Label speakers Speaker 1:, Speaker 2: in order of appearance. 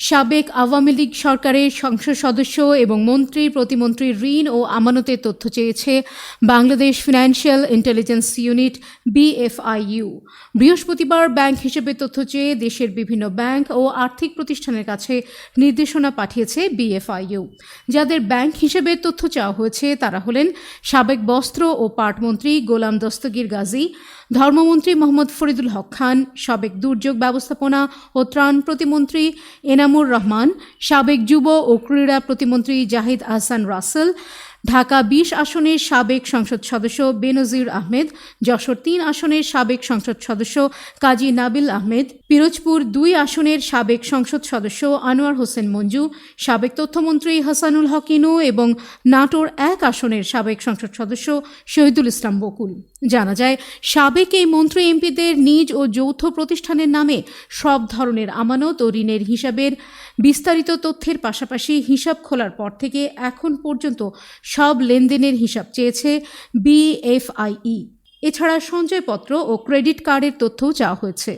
Speaker 1: সাবেক আওয়ামী লীগ সরকারের সংসদ সদস্য এবং মন্ত্রী প্রতিমন্ত্রীর ঋণ ও আমানতের তথ্য চেয়েছে Bangladesh financial intelligence unit BFIU। বৃহস্পতিবার ব্যাংক হিসেবে তথ্য চেয়ে দেশের বিভিন্ন ব্যাংক ও আর্থিক প্রতিষ্ঠানের কাছে নির্দেশনা পাঠিয়েছে BFIU। যাদের ব্যাংক হিসেবে তথ্য চাওয়া হয়েছে তারা হলেন সাবেক বস্ত্র ও পাট মন্ত্রী গোলাম দস্তগীর গাজী, ধর্মমন্ত্রী মোহাম্মদ ফরিদুল হক খান, সাবেক দুর্যোগ ব্যবস্থাপনা ও ত্রাণ প্রতিমন্ত্রী এনামুর রহমান, সাবেক যুব ও ক্রীড়া প্রতিমন্ত্রী জাহিদ আহসান রাসেল, ঢাকা ২০ আসনের সাবেক সংসদ সদস্য বেনজির আহমেদ, যশোর ৩ আসনের সাবেক সংসদ সদস্য কাজী নাবিল আহমেদ, পিরোজপুর ২ আসনের সাবেক সংসদ সদস্য আনোয়ার হোসেন মঞ্জু, সাবেক তথ্যমন্ত্রী হাসানুল হক ইনু এবং নাটোর ১ আসনের সাবেক সংসদ সদস্য শহীদুল ইসলাম বকুল। জানা যায়, সাবেক এই মন্ত্রী এমপিদের নিজ ও যৌথ প্রতিষ্ঠানের নামে সব ধরনের আমানত ও ঋণের হিসাবের বিস্তারিত তথ্যের পাশাপাশি হিসাব খোলার পর থেকে এখন পর্যন্ত সব লেনদেনের হিসাব চেয়েছে BFIU। এছাড়া সঞ্চয়পত্র ও ক্রেডিট কার্ডের তথ্যও চাওয়া হয়েছে।